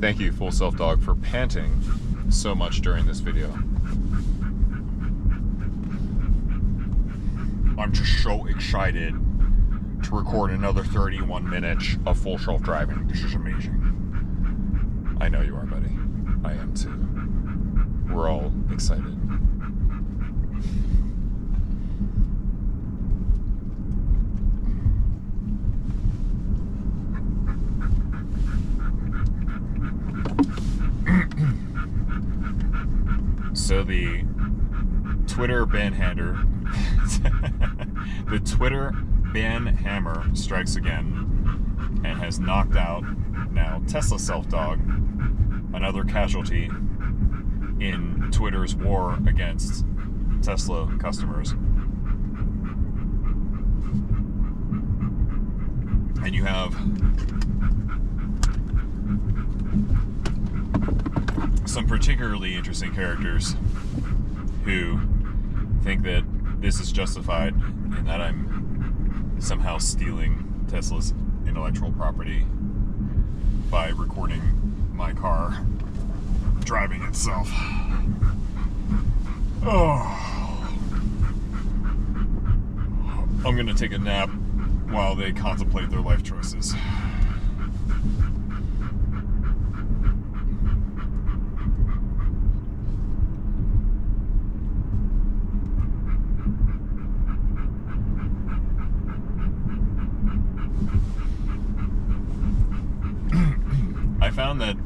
Thank you, Full Self Dog, for panting so much during this video. I'm just so excited to record another 31 minutes of full self-driving. This is amazing. I know you are, buddy. I am too. We're all excited. So the Twitter ban hammer strikes again and has knocked out now Tesla self-dog, another casualty in Twitter's war against Tesla customers. And you have some particularly interesting characters who think that this is justified and that I'm somehow stealing Tesla's intellectual property by recording my car driving itself. Oh, I'm gonna take a nap while they contemplate their life choices. I found that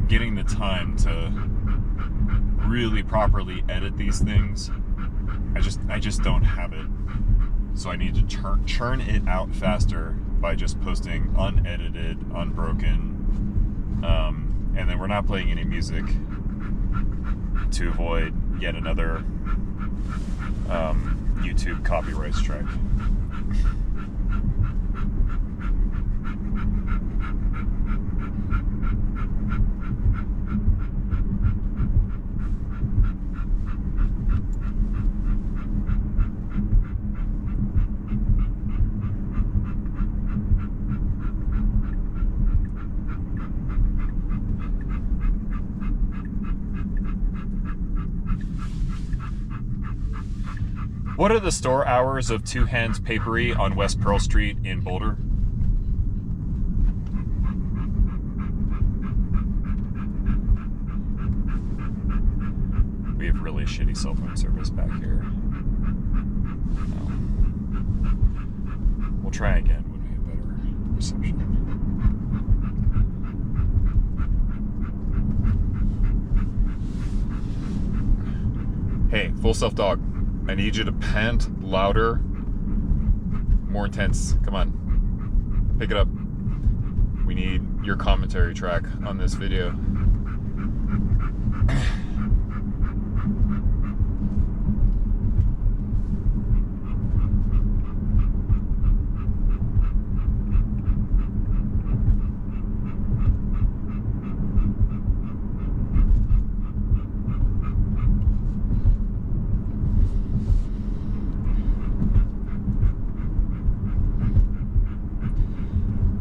getting the time to really properly edit these things, I just don't have it. So I need to churn it out faster by just posting unedited, unbroken, and then we're not playing any music to avoid yet another YouTube copyright strike. What are the store hours of Two Hands Papery on West Pearl Street in Boulder? We have really shitty cell phone service back here. No. We'll try again when we have better reception. Hey, Full Self Dog. I need you to pant louder, more intense. Come on, pick it up. We need your commentary track on this video.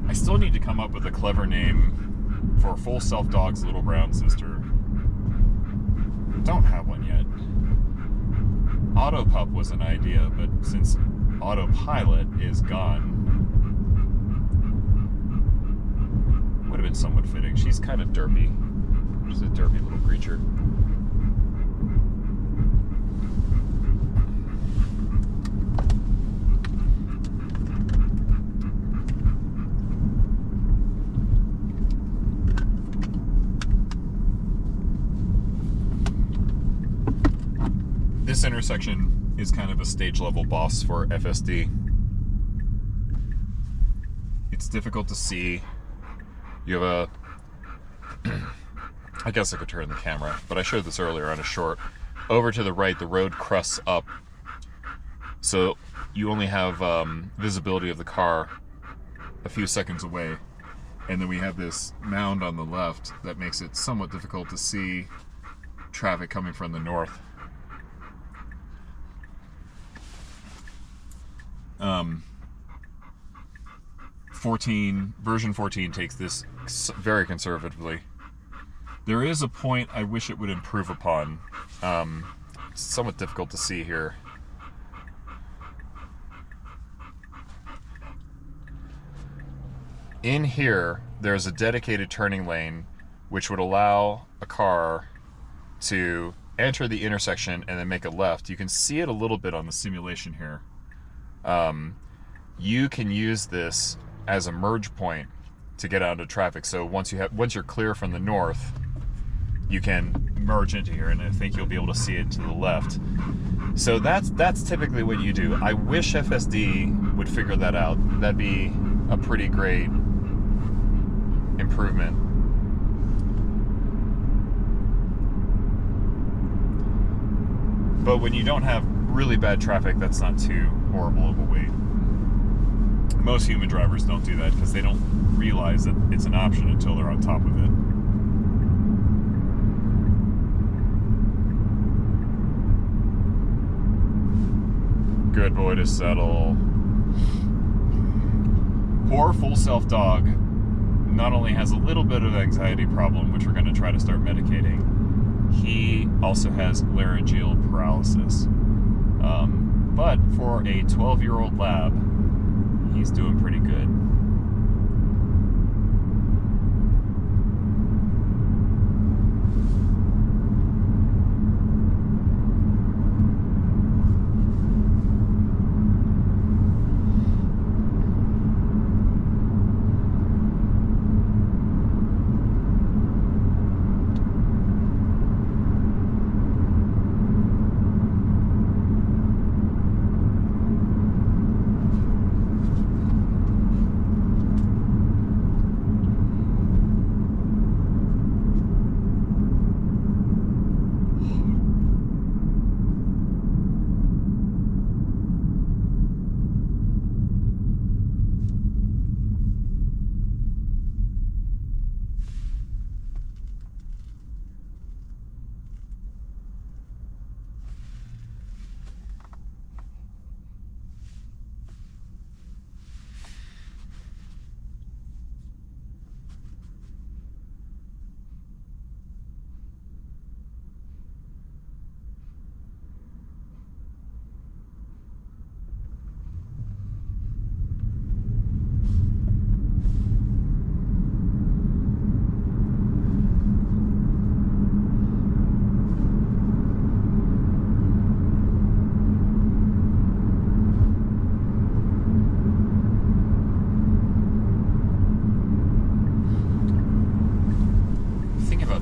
I still need to come up with a clever name for Full Self Dog's little brown sister. Don't have one yet. Autopup was an idea, but since Autopilot is gone, would have been somewhat fitting. She's kind of derpy. She's a derpy little creature. This intersection is kind of a stage level boss for FSD. It's difficult to see. You have a I guess I could turn the camera, but I showed this earlier on a short. Over to the right, the road crusts up, so you only have visibility of the car a few seconds away. And then we have this mound on the left that makes it somewhat difficult to see traffic coming from the north. Version 14 takes this very conservatively. There is a point I wish it would improve upon. It's somewhat difficult to see here. In here, there's a dedicated turning lane which would allow a car to enter the intersection and then make a left. You can see it a little bit on the simulation here. You can use this as a merge point to get out into traffic. So once you're clear from the north, you can merge into here, and I think you'll be able to see it to the left. So that's typically what you do. I wish FSD would figure that out. That'd be a pretty great improvement. But when you don't have really bad traffic, that's not too horrible of a wait. Most human drivers don't do that because they don't realize that it's an option until they're on top of it. Good boy to settle. Poor full self dog not only has a little bit of anxiety problem, which we're going to try to start medicating, he also has laryngeal paralysis. But for a 12-year-old lab, he's doing pretty good.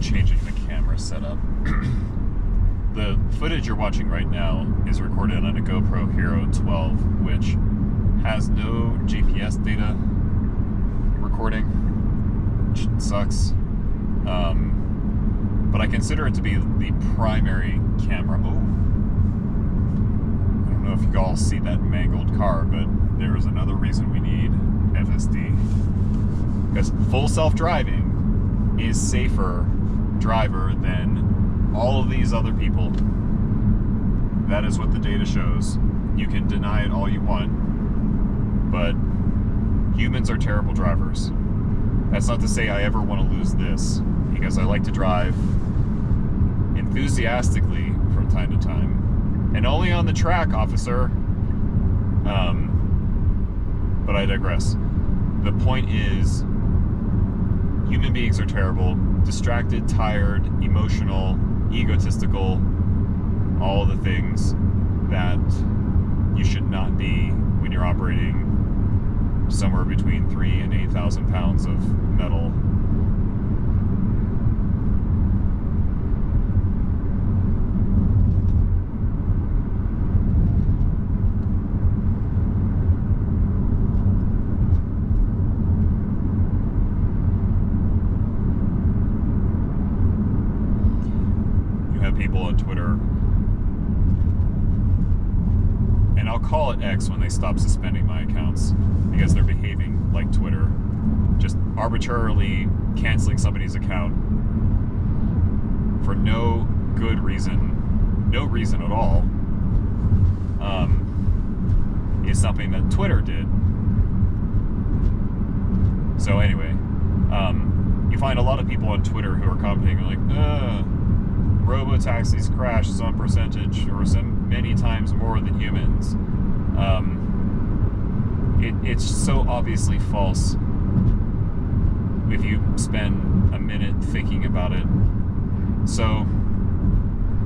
Changing the camera setup. The footage you're watching right now is recorded on a GoPro Hero 12, which has no GPS data recording, which sucks. But I consider it to be the primary camera. Oh, I don't know if you all see that mangled car, but there is another reason we need FSD. Because full self-driving is safer driver than all of these other people. That is what the data shows. You can deny it all you want, but humans are terrible drivers. That's not to say I ever want to lose this, because I like to drive enthusiastically from time to time, and only on the track, officer. But I digress. The point is, human beings are terrible, distracted, tired, emotional, egotistical, all the things that you should not be when you're operating somewhere between 3,000 and 8,000 pounds of metal. call it X when they stop suspending my accounts because they're behaving like Twitter, just arbitrarily canceling somebody's account for no good reason, no reason at all, is something that Twitter did. So anyway, you find a lot of people on Twitter who are commenting like, robo-taxis crash some percentage or some many times more than humans. It's so obviously false if you spend a minute thinking about it. So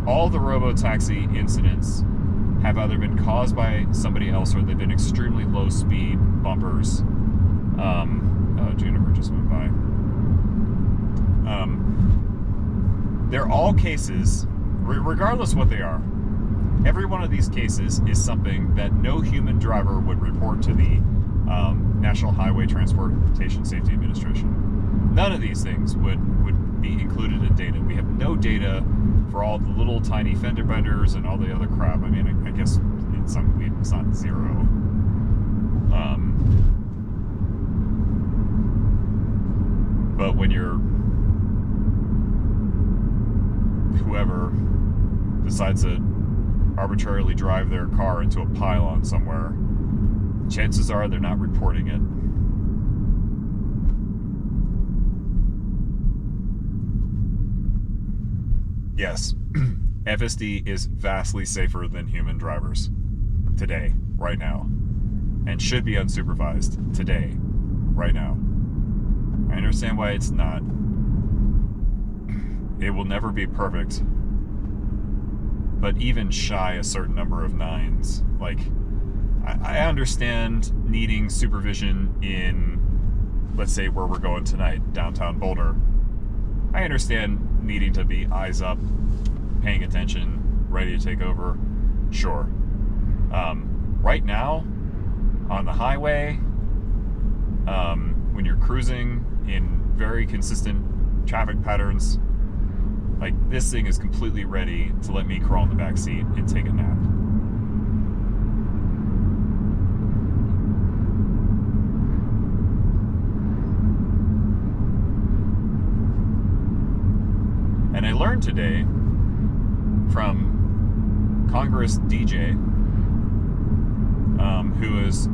all the robo-taxi incidents have either been caused by somebody else or they've been extremely low speed bumpers. Juniper just went by. They're all cases, regardless what they are, every one of these cases is something that no human driver would report to the National Highway Transportation Safety Administration. None of these things would be included in data. We have no data for all the little tiny fender benders and all the other crap. I mean, I guess in some way it's not zero. But when you're whoever decides to arbitrarily drive their car into a pylon somewhere, chances are they're not reporting it. Yes, FSD is vastly safer than human drivers today, right now, and should be unsupervised today, right now. I understand why it's not. It will never be perfect, but even shy a certain number of nines. Like, I understand needing supervision in, let's say, where we're going tonight, downtown Boulder. I understand needing to be eyes up, paying attention, ready to take over. Sure. Right now, on the highway, when you're cruising in very consistent traffic patterns, like, this thing is completely ready to let me crawl in the back seat and take a nap. And I learned today from Congress DJ, who is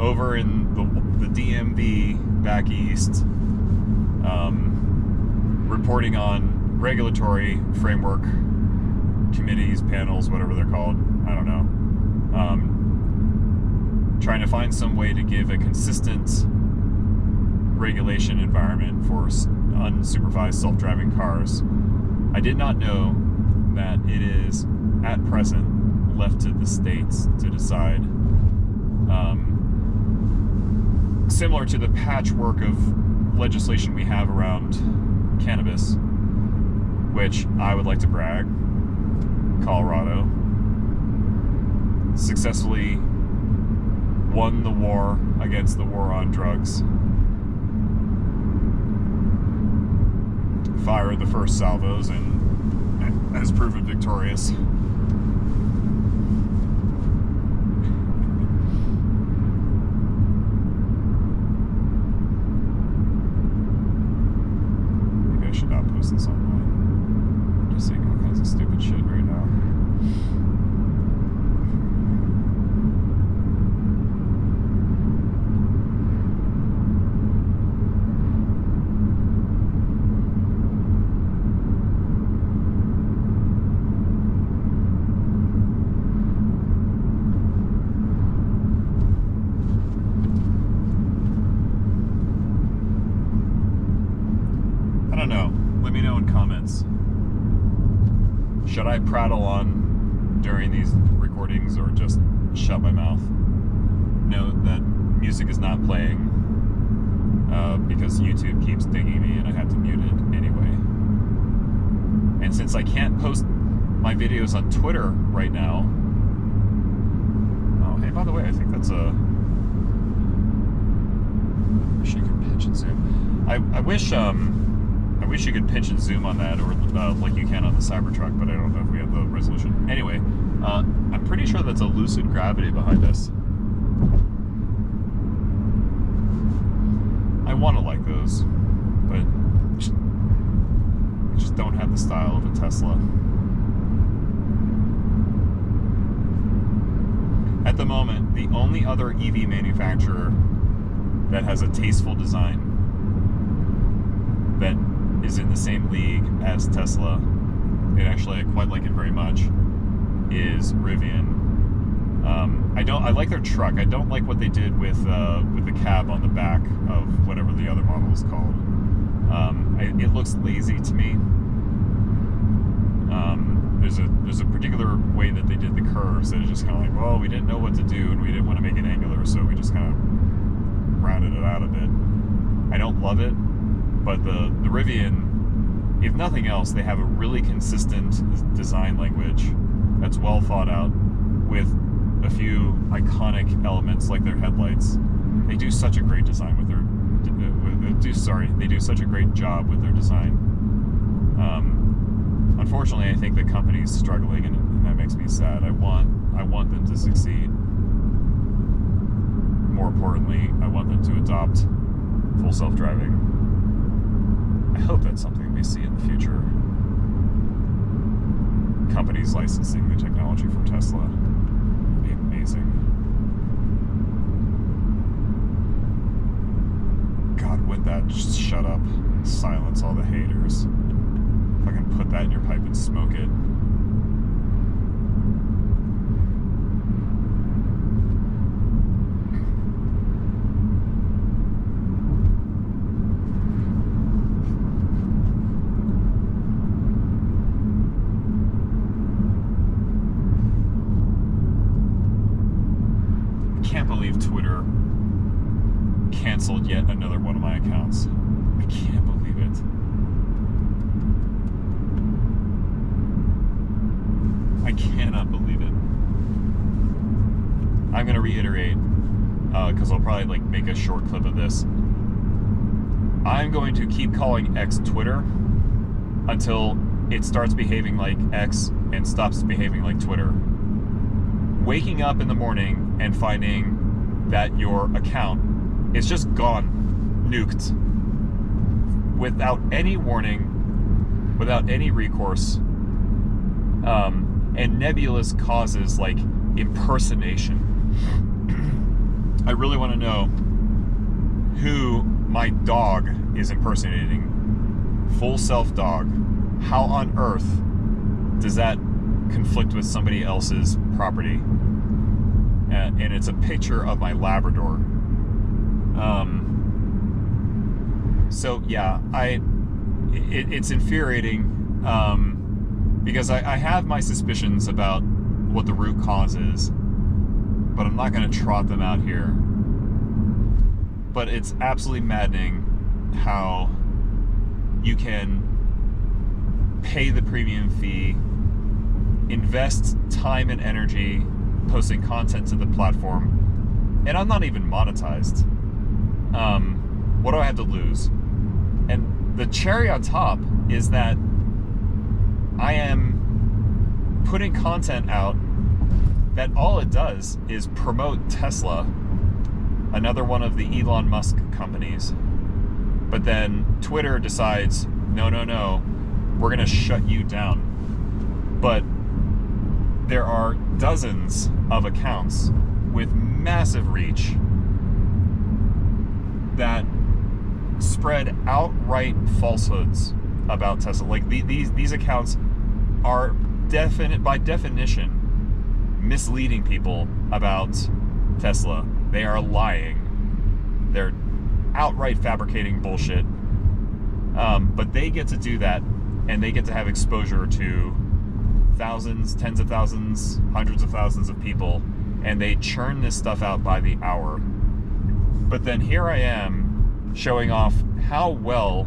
over in the DMV back east, reporting on regulatory framework committees, panels, whatever they're called, I don't know, trying to find some way to give a consistent regulation environment for unsupervised self-driving cars. I did not know that it is, at present, left to the states to decide. Similar to the patchwork of legislation we have around cannabis, which I would like to brag, Colorado successfully won the war against the war on drugs, fired the first salvos, and has proven victorious. This online. I'm just seeing all kinds of stupid shit right now. I don't know. Let me know in comments. Should I prattle on during these recordings or just shut my mouth? Note that music is not playing because YouTube keeps dinging me and I have to mute it anyway. And since I can't post my videos on Twitter right now... Oh, hey, by the way, I think that's a... I wish you could pinch and zoom. I wish you could pinch and zoom on that, or like you can on the Cybertruck, but I don't know if we have the resolution. Anyway, I'm pretty pretty sure that's a lucid gravity behind us. I want to like those, but I just don't have the style of a Tesla. At the moment, the only other EV manufacturer that has a tasteful design that is in the same league as Tesla, and actually I quite like it very much, is Rivian. I like their truck. I don't like what they did with the cab on the back of whatever the other model is called. It looks lazy to me. There's a particular way that they did the curves that is just kind of like, well, we didn't know what to do and we didn't want to make it angular, so we just kind of rounded it out a bit. I don't love it, but the Rivian, if nothing else, they have a really consistent design language that's well thought out with a few iconic elements like their headlights. They do such a great design with their they do such a great job with their design. Unfortunately, I think the company's struggling, and that makes me sad. I want them to succeed. More importantly, I want them to adopt full self-driving. I hope that's something we see in the future. Companies licensing the technology from Tesla would be amazing. God, would that just shut up, silence all the haters. Fucking put that in your pipe and smoke it. I can't believe Twitter canceled yet another one of my accounts. I can't believe it. I cannot believe it. I'm gonna reiterate, because I'll probably like make a short clip of this. I'm going to keep calling X Twitter until it starts behaving like X and stops behaving like Twitter. Waking up in the morning and finding that your account is just gone, nuked, without any warning, without any recourse, and nebulous causes like impersonation. I really want to know who my dog is impersonating. Full self dog. How on earth does that conflict with somebody else's property? And it's a picture of my Labrador. So yeah, it's infuriating. Because I have my suspicions about what the root cause is, but I'm not going to trot them out here. But it's absolutely maddening how you can pay the premium fee, invest time and energy posting content to the platform, and I'm not even monetized. What do I have to lose? And the cherry on top is that I am putting content out that all it does is promote Tesla, another one of the Elon Musk companies. But then Twitter decides, no, we're gonna shut you down. But there are dozens of accounts with massive reach that spread outright falsehoods about Tesla. Like these accounts are by definition misleading people about Tesla. They are lying. They're outright fabricating bullshit. But they get to do that, and they get to have exposure to thousands, tens of thousands, hundreds of thousands of people, and they churn this stuff out by the hour. But then here I am showing off how well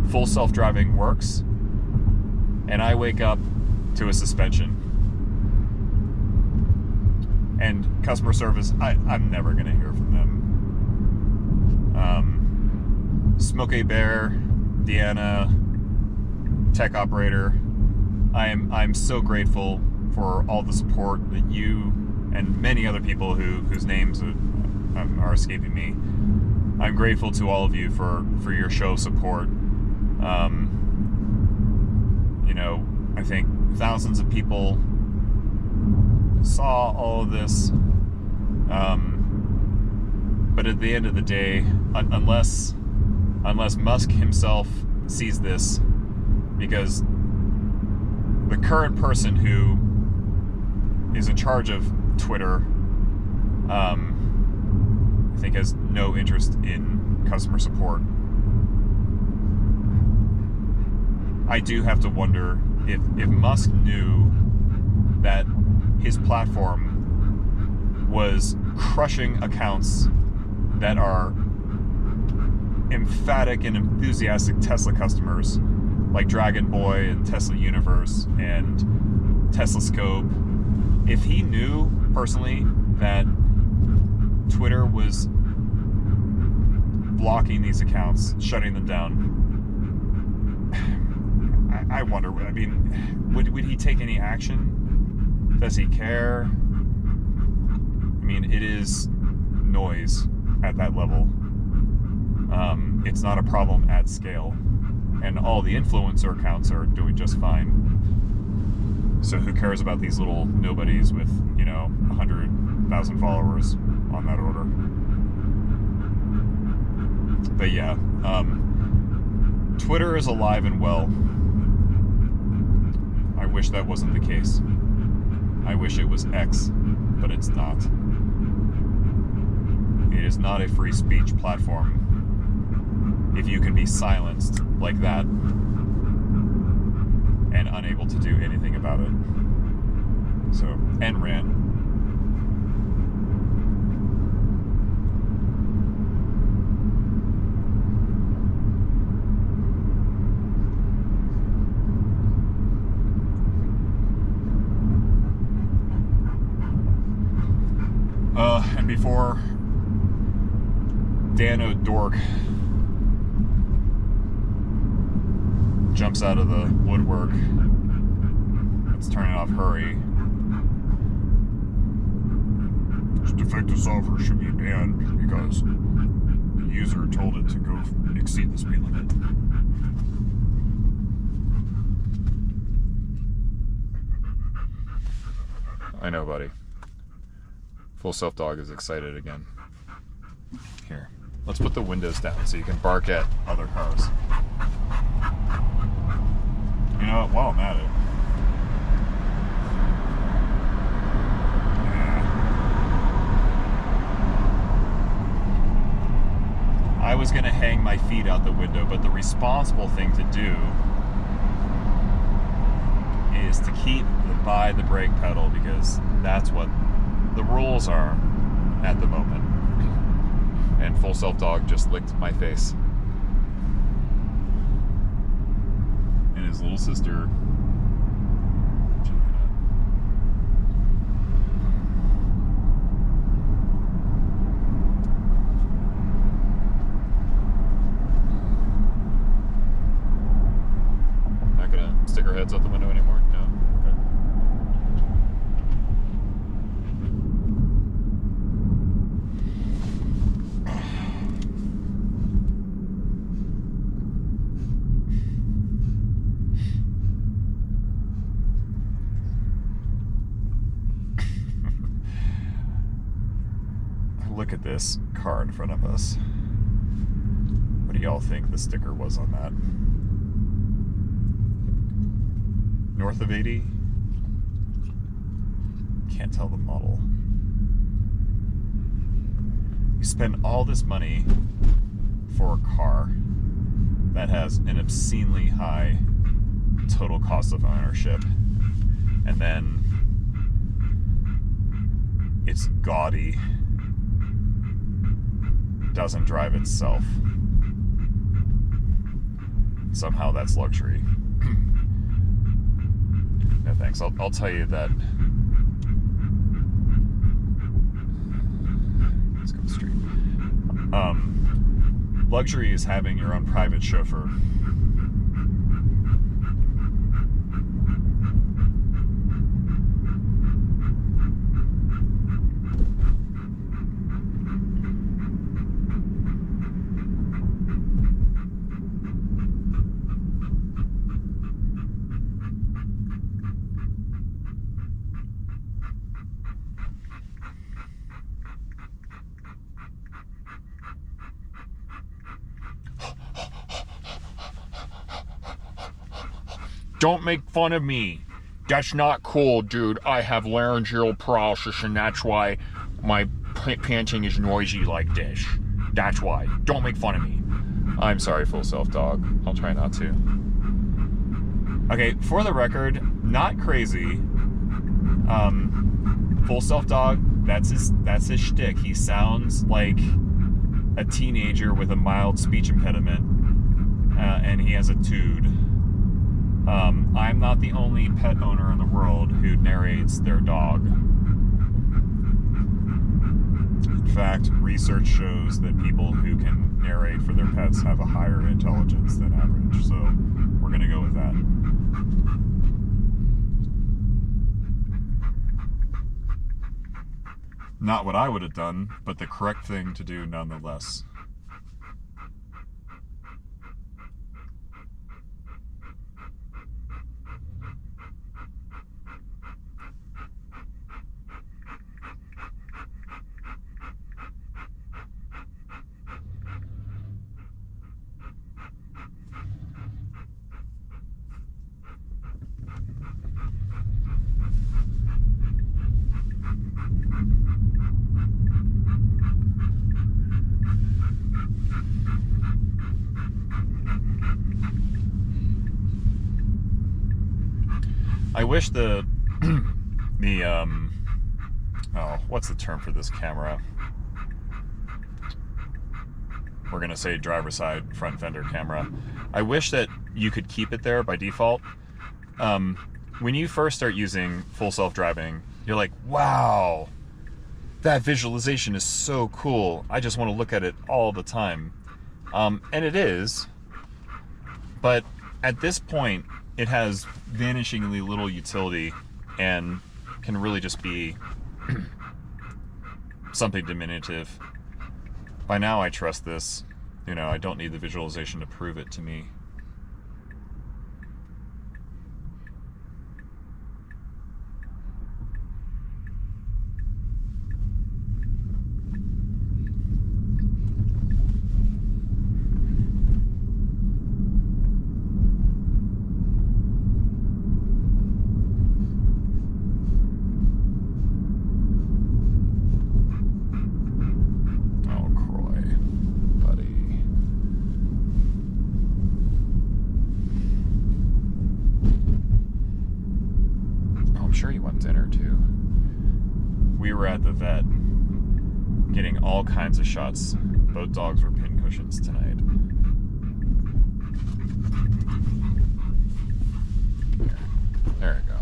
full self-driving works, and I wake up to a suspension. And customer service, I'm never going to hear from them. Smokey Bear, Deanna, tech operator, I'm so grateful for all the support that you and many other people whose names are escaping me. I'm grateful to all of you for your show of support. I think thousands of people saw all of this. But at the end of the day, unless Musk himself sees this, because the current person who is in charge of Twitter, I think has no interest in customer support. I do have to wonder if Musk knew that his platform was crushing accounts that are emphatic and enthusiastic Tesla customers like Dragon Boy and Tesla Universe and Tesla Scope. If he knew personally that Twitter was blocking these accounts, shutting them down, I wonder, I mean, would he take any action? Does he care? I mean, it is noise at that level. It's not a problem at scale. And all the influencer accounts are doing just fine. So who cares about these little nobodies with, 100,000 followers on that order? But yeah, Twitter is alive and well. I wish that wasn't the case. I wish it was X, but it's not. It is not a free speech platform if you can be silenced like that and unable to do anything about it. So, and rant. And before Dan O'Dork jumps out of the woodwork, let's turn it off, hurry. This defective software should be banned because the user told it to go exceed the speed limit. I know, buddy. Full Self Dog is excited again. Here, let's put the windows down so you can bark at other cars. You know what? While I'm at it. Yeah. I was gonna hang my feet out the window, but the responsible thing to do is to keep by the brake pedal, because that's what the rules are at the moment. And Full Self Dog just licked my face. And his little sister. Not gonna stick our heads out the window anymore? No? Okay. Look at this car in front of us. What do y'all think the sticker was on that? North of 80? Can't tell the model. You spend all this money for a car that has an obscenely high total cost of ownership, and then it's gaudy, doesn't drive itself. Somehow that's luxury. No thanks. I'll tell you that. Let's go straight. Luxury is having your own private chauffeur. Don't make fun of me. That's not cool, dude. I have laryngeal paralysis, and that's why my panting is noisy like this. That's why. Don't make fun of me. I'm sorry, Full Self Dog. I'll try not to. Okay, for the record, not crazy. Full Self Dog, that's his shtick. He sounds like a teenager with a mild speech impediment, and he has a tood. I'm not the only pet owner in the world who narrates their dog. In fact, research shows that people who can narrate for their pets have a higher intelligence than average, so we're gonna go with that. Not what I would have done, but the correct thing to do nonetheless. I wish what's the term for this camera? We're gonna say driver's side front fender camera. I wish that you could keep it there by default. When you first start using full self-driving, you're like, wow, that visualization is so cool. I just want to look at it all the time. And it is, but at this point, it has vanishingly little utility and can really just be something diminutive. By now I trust this. I don't need the visualization to prove it to me. At the vet getting all kinds of shots. Both dogs were pin cushions tonight. There we go.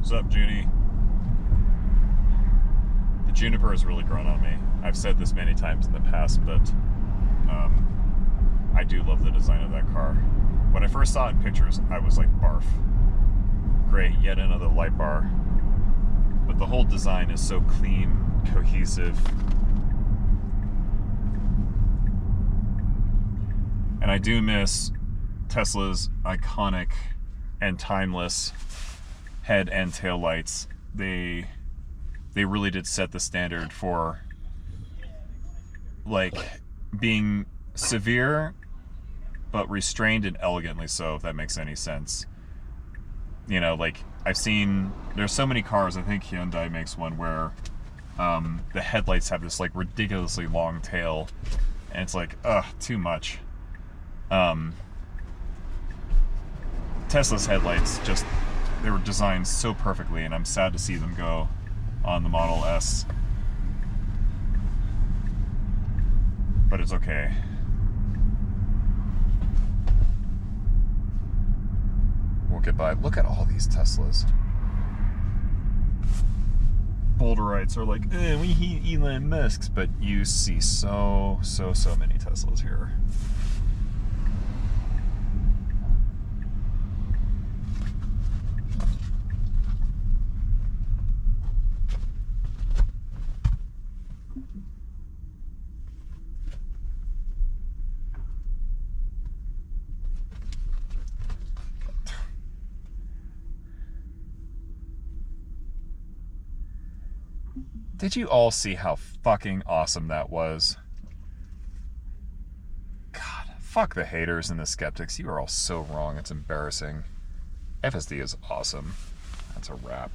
What's up, Judy? The Juniper has really grown on me. I've said this many times in the past, but I do love the design of that car. When I first saw it in pictures, I was like, barf. Great, yet another light bar. But the whole design is so clean, cohesive. And I do miss Tesla's iconic and timeless head and tail lights. They really did set the standard for like being severe but restrained and elegantly so, if that makes any sense. Like I've seen, there's so many cars, I think Hyundai makes one where the headlights have this like ridiculously long tail, and it's like, ugh, too much. Tesla's headlights just, they were designed so perfectly, and I'm sad to see them go on the Model S. But it's okay. We'll get by. Look at all these Teslas. Boulderites are like, we hate Elon Musk's, but you see so many Teslas here. Did you all see how fucking awesome that was? God, fuck the haters and the skeptics. You are all so wrong. It's embarrassing. FSD is awesome. That's a wrap.